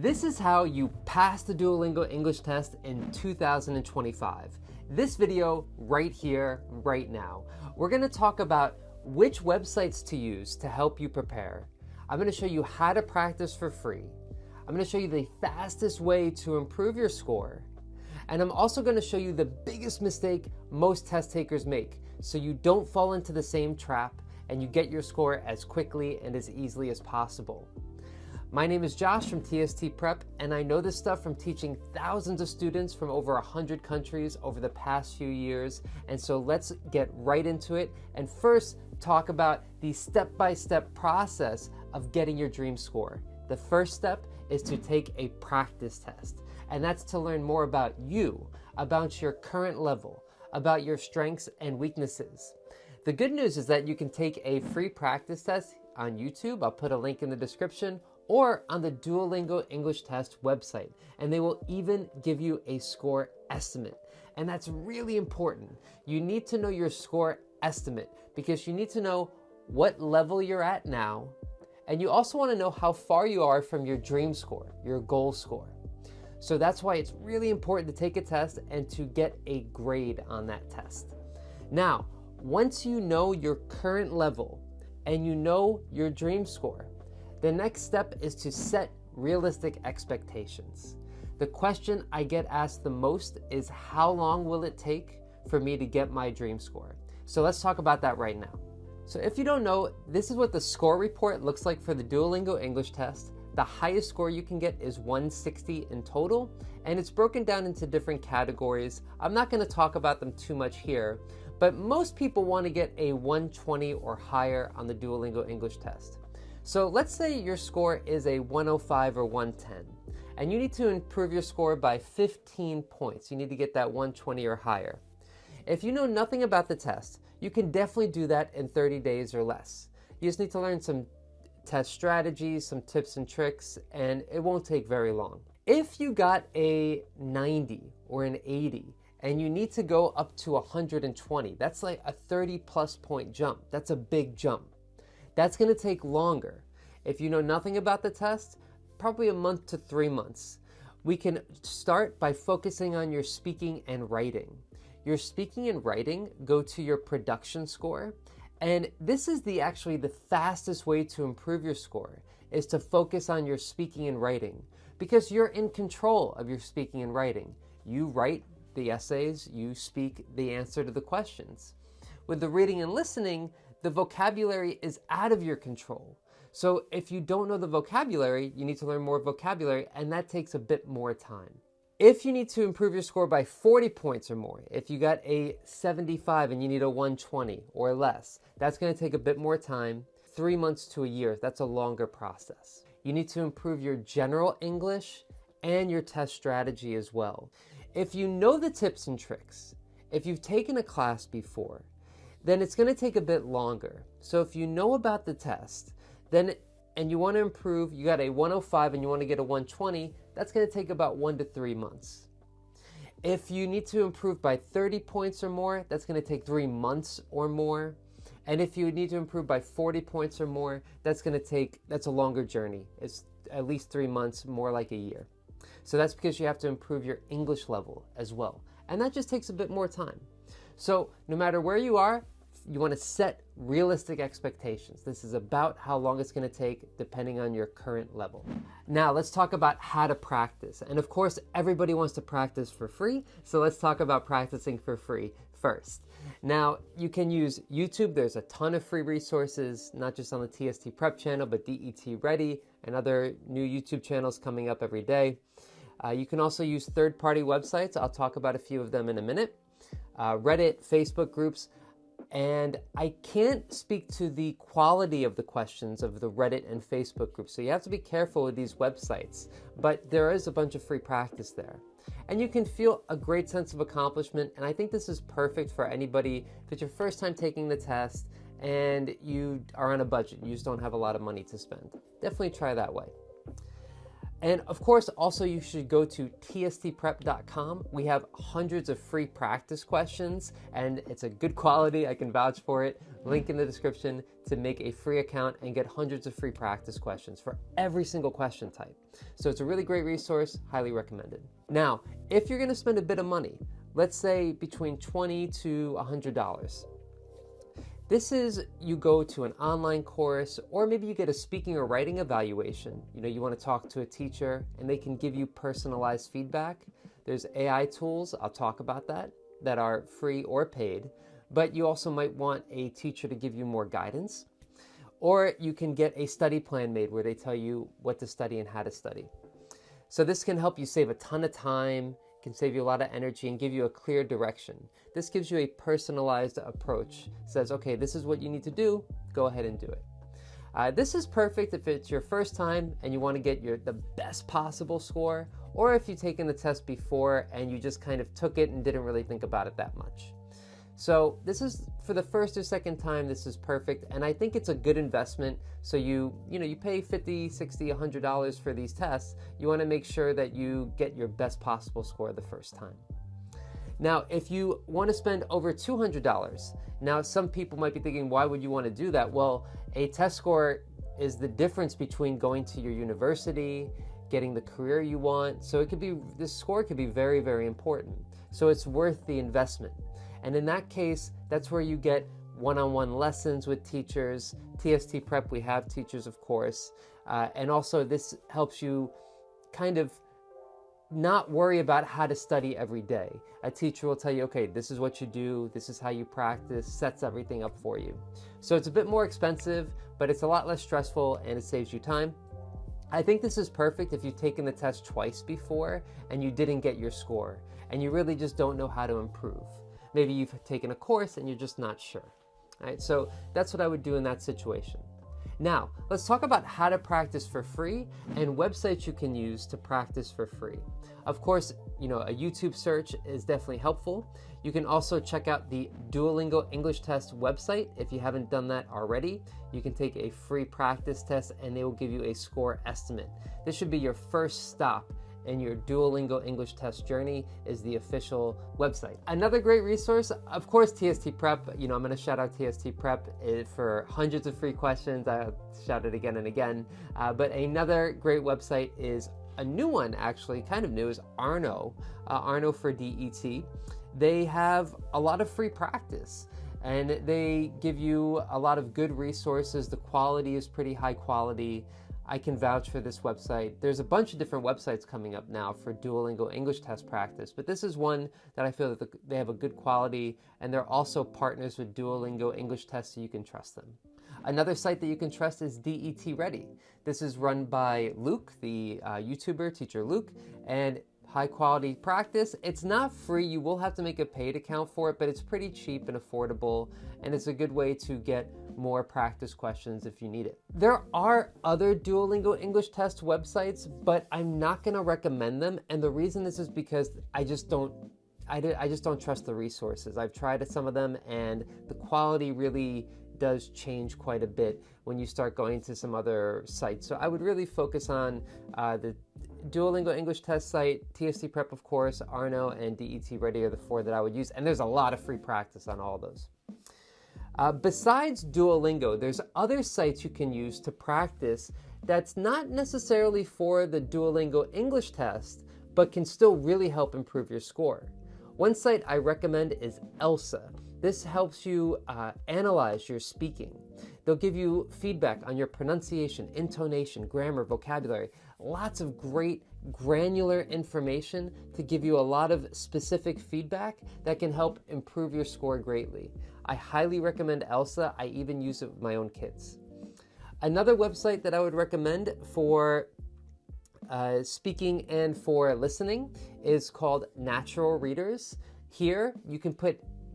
This is how you pass the Duolingo English test in 2025. This video right here, right now. We're going to talk about which websites to use to help you prepare. I'm going to show you how to practice for free. I'm going to show you the fastest way to improve your score. And I'm also going to show you the biggest mistake most test takers make so you don't fall into the same trap and you get your score as quickly and as easily as possible. My name is Josh from TST Prep, and I know this stuff from teaching thousands of students from over 100 countries over the past few years. And so let's get right into it and first talk about the step-by-step process of getting your dream score. The first step is to take a practice test, and that's to learn more about you, about your current level, about your strengths and weaknesses. The good news is that you can take a free practice test on YouTube. I'll put a link in the description, or on the Duolingo English Test website, and they will even give you a score estimate. And that's really important. You need to know your score estimate because you need to know what level you're at now, and you also want to know how far you are from your dream score, your goal score. So that's why it's really important to take a test and to get a grade on that test. Now, once you know your current level and you know your dream score, the next step is to set realistic expectations. The question I get asked the most is, how long will it take for me to get my dream score? So let's talk about that right now. So if you don't know, this is what the score report looks like for the Duolingo English test. The highest score you can get is 160 in total, and it's broken down into different categories. I'm not going to talk about them too much here, but most people want to get a 120 or higher on the Duolingo English test. So let's say your score is a 105 or 110, and you need to improve your score by 15 points. You need to get that 120 or higher. If you know nothing about the test, you can definitely do that in 30 days or less. You just need to learn some test strategies, some tips and tricks, and it won't take very long. If you got a 90 or an 80, and you need to go up to 120, that's like a 30 plus point jump. That's a big jump. That's going to take longer. If you know nothing about the test, probably a month to 3 months. We can start by focusing on your speaking and writing. Your speaking and writing go to your production score, and this is actually the fastest way to improve your score, is to focus on your speaking and writing, because you're in control of your speaking and writing. You write the essays, you speak the answer to the questions. With the reading and listening, the vocabulary is out of your control. So if you don't know the vocabulary, you need to learn more vocabulary, and that takes a bit more time. If you need to improve your score by 40 points or more, if you got a 75 and you need a 120 or less, that's going to take a bit more time, 3 months to a year. That's a longer process. You need to improve your general English and your test strategy as well. If you know the tips and tricks, if you've taken a class before, then it's going to take a bit longer. So if you know about the test, and you want to improve, you got a 105 and you want to get a 120, that's going to take about 1 to 3 months. If you need to improve by 30 points or more, that's going to take 3 months or more. And if you need to improve by 40 points or more, that's a longer journey. It's at least 3 months, more like a year. So that's because you have to improve your English level as well. And that just takes a bit more time. So no matter where you are, you want to set realistic expectations. This is about how long it's going to take depending on your current level. Now let's talk about how to practice. And of course, everybody wants to practice for free. So let's talk about practicing for free first. Now you can use YouTube. There's a ton of free resources, not just on the TST Prep channel, but DET Ready and other new YouTube channels coming up every day. You can also use third-party websites. I'll talk about a few of them in a minute. Reddit, Facebook groups, and I can't speak to the quality of the questions of the Reddit and Facebook groups, so you have to be careful with these websites, but there is a bunch of free practice there. And you can feel a great sense of accomplishment, and I think this is perfect for anybody if it's your first time taking the test and you are on a budget, you just don't have a lot of money to spend. Definitely try that way. And of course, also you should go to tstprep.com. We have hundreds of free practice questions and it's a good quality. I can vouch for it. Link in the description to make a free account and get hundreds of free practice questions for every single question type. So it's a really great resource, highly recommended. Now, if you're gonna spend a bit of money, let's say between $20 to $100, this is, you go to an online course, or maybe you get a speaking or writing evaluation. You want to talk to a teacher and they can give you personalized feedback. There's AI tools, I'll talk about that are free or paid, but you also might want a teacher to give you more guidance. Or you can get a study plan made where they tell you what to study and how to study. So this can help you save a ton of time, can save you a lot of energy and give you a clear direction. This gives you a personalized approach. Says, okay, this is what you need to do, go ahead and do it. This is perfect if it's your first time and you want to get the best possible score, or if you've taken the test before and you just kind of took it and didn't really think about it that much. So this is, for the first or second time, this is perfect, and I think it's a good investment. So you pay $50, $60, $100 for these tests. You want to make sure that you get your best possible score the first time. Now, if you want to spend over $200, now some people might be thinking, why would you want to do that? Well, a test score is the difference between going to your university, getting the career you want. So this score could be very, very important. So it's worth the investment. And in that case, that's where you get one-on-one lessons with teachers. TST Prep, we have teachers, of course. And also this helps you kind of not worry about how to study every day. A teacher will tell you, okay, this is what you do, this is how you practice, sets everything up for you. So it's a bit more expensive, but it's a lot less stressful and it saves you time. I think this is perfect if you've taken the test twice before and you didn't get your score and you really just don't know how to improve. Maybe you've taken a course and you're just not sure. All right, so that's what I would do in that situation. Now, let's talk about how to practice for free and websites you can use to practice for free. Of course, a YouTube search is definitely helpful. You can also check out the Duolingo English Test website. If you haven't done that already, you can take a free practice test and they will give you a score estimate. This should be your first stop in your Duolingo English Test journey, is the official website. Another great resource, of course, TST Prep. I'm going to shout out TST Prep for hundreds of free questions. I'll shout it again and again. But another great website is a new one, actually, kind of new, is Arno. Arno for DET. They have a lot of free practice and they give you a lot of good resources. The quality is pretty high quality. I can vouch for this website. There's a bunch of different websites coming up now for Duolingo English Test practice, but this is one that I feel that they have a good quality, and they're also partners with Duolingo English Test, so you can trust them. Another site that you can trust is DET Ready. This is run by Luke, the YouTuber, teacher Luke, and high quality practice. It's not free, you will have to make a paid account for it, but it's pretty cheap and affordable, and it's a good way to get more practice questions if you need it. There are other Duolingo English Test websites, but I'm not going to recommend them, and the reason is because I just don't trust the resources. I've tried some of them, and the quality really does change quite a bit when you start going to some other sites. So I would really focus on the Duolingo English Test site, TST Prep, of course, Arno, and DET Ready are the four that I would use, and there's a lot of free practice on all those. Besides Duolingo, there's other sites you can use to practice that's not necessarily for the Duolingo English Test, but can still really help improve your score. One site I recommend is ELSA. This helps you analyze your speaking. They'll give you feedback on your pronunciation, intonation, grammar, vocabulary, lots of great granular information to give you a lot of specific feedback that can help improve your score greatly. I highly recommend ELSA. I even use it with my own kids. Another website that I would recommend for speaking and for listening is called Natural Readers. Here you can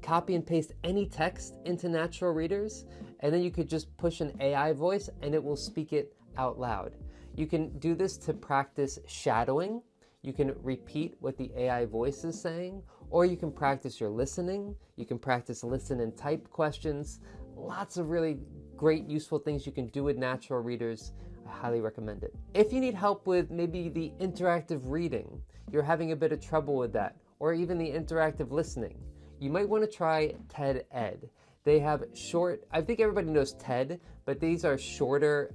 copy and paste any text into Natural Readers, and then you could just push an AI voice and it will speak it out loud. You can do this to practice shadowing. You can repeat what the AI voice is saying, or you can practice your listening. You can practice listen and type questions. Lots of really great, useful things you can do with Natural Readers. I highly recommend it. If you need help with maybe the interactive reading, you're having a bit of trouble with that, or even the interactive listening, you might want to try TED Ed. They have short, I think everybody knows TED, but these are shorter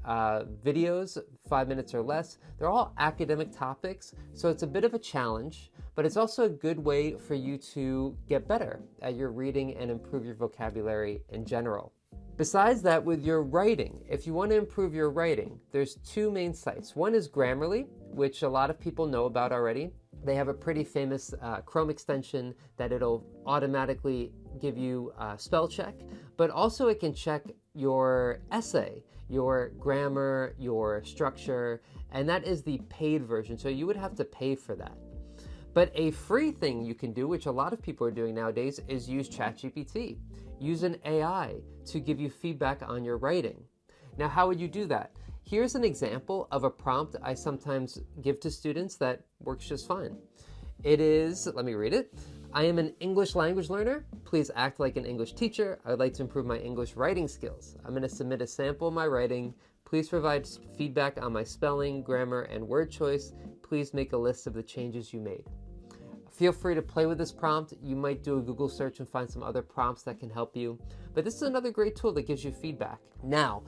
videos, 5 minutes or less. They're all academic topics, so it's a bit of a challenge, but it's also a good way for you to get better at your reading and improve your vocabulary in general. Besides that, with your writing, if you want to improve your writing, there's two main sites. One is Grammarly, which a lot of people know about already. They have a pretty famous Chrome extension that it'll automatically give you a spell check, but also it can check your essay, your grammar, your structure, and that is the paid version, so you would have to pay for that. But a free thing you can do, which a lot of people are doing nowadays, is use ChatGPT. Use an AI to give you feedback on your writing. Now, how would you do that? Here's an example of a prompt I sometimes give to students that works just fine. It is, let me read it. I am an English language learner. Please act like an English teacher. I would like to improve my English writing skills. I'm going to submit a sample of my writing. Please provide feedback on my spelling, grammar, and word choice. Please make a list of the changes you made. Feel free to play with this prompt. You might do a Google search and find some other prompts that can help you. But this is another great tool that gives you feedback. Now,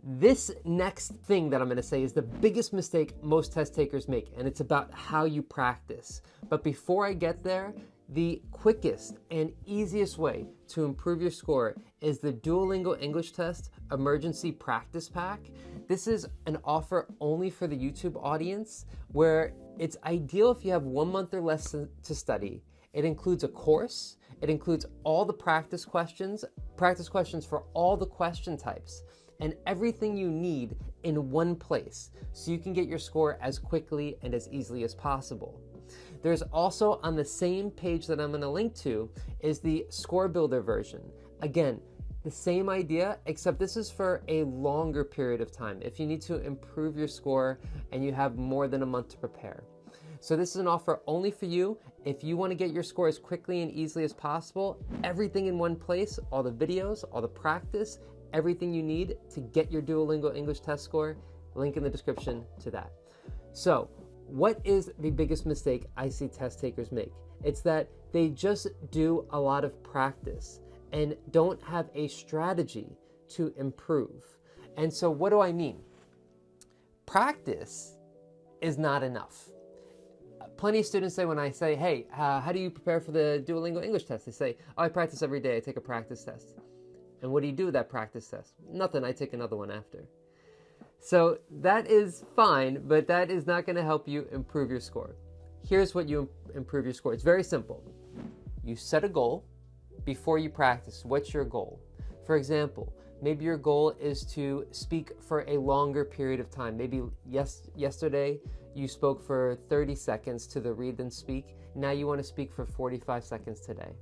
this next thing that I'm going to say is the biggest mistake most test takers make, and it's about how you practice. But before I get there, the quickest and easiest way to improve your score is the Duolingo English Test Emergency Practice Pack. This is an offer only for the YouTube audience where it's ideal if you have 1 month or less to study. It includes a course. It includes all the practice questions for all the question types, and everything you need in one place so you can get your score as quickly and as easily as possible. There's also, on the same page that I'm going to link to, is the Score Builder version. Again, the same idea, except this is for a longer period of time if you need to improve your score and you have more than a month to prepare. So this is an offer only for you. If you want to get your score as quickly and easily as possible, everything in one place, all the videos, all the practice, everything you need to get your Duolingo English test score, link in the description to that. So, what is the biggest mistake I see test takers make? It's that they just do a lot of practice and don't have a strategy to improve. And so what do I mean? Practice is not enough. Plenty of students say when I say, hey, how do you prepare for the Duolingo English test? They say, oh, I practice every day. I take a practice test. And what do you do with that practice test? Nothing. I take another one after. So that is fine, but that is not going to help you improve your score. Here's what you improve your score. It's very simple. You set a goal before you practice. What's your goal? For example, maybe your goal is to speak for a longer period of time. Maybe yesterday you spoke for 30 seconds to the read and speak. Now you want to speak for 45 seconds today.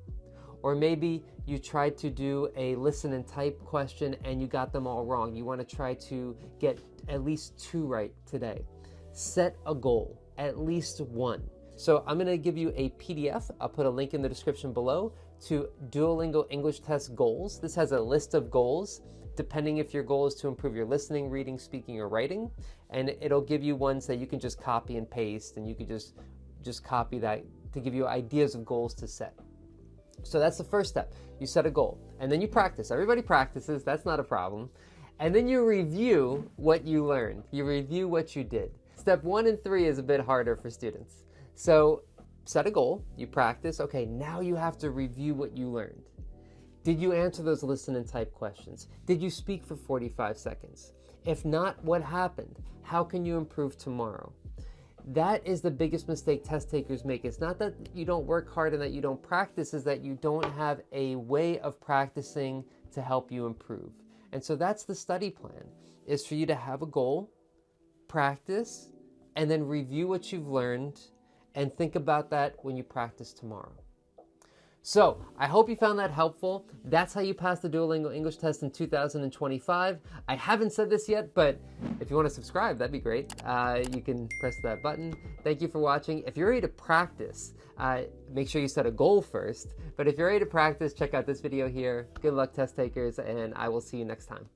Or maybe you tried to do a listen and type question and you got them all wrong. You want to try to get at least 2 right today. Set a goal, at least 1. So I'm going to give you a PDF. I'll put a link in the description below to Duolingo English Test Goals. This has a list of goals, depending if your goal is to improve your listening, reading, speaking, or writing. And it'll give you ones that you can just copy and paste, and you can just copy that to give you ideas of goals to set. So that's the first step. You set a goal, and then you practice. Everybody practices. That's not a problem. And then you review what you learned. You review what you did. Step 1 and 3 is a bit harder for students. So set a goal. You practice. Okay, now you have to review what you learned. Did you answer those listen and type questions? Did you speak for 45 seconds? If not, what happened? How can you improve tomorrow? That is the biggest mistake test takers make. It's not that you don't work hard and that you don't practice, it's that you don't have a way of practicing to help you improve. And so that's the study plan, is for you to have a goal, practice, and then review what you've learned and think about that when you practice tomorrow. So, I hope you found that helpful. That's how you pass the Duolingo English test in 2025. I haven't said this yet, but if you want to subscribe, that'd be great. You can press that button. Thank you for watching. If you're ready to practice, make sure you set a goal first. But if you're ready to practice, check out this video here. Good luck, test takers, and I will see you next time.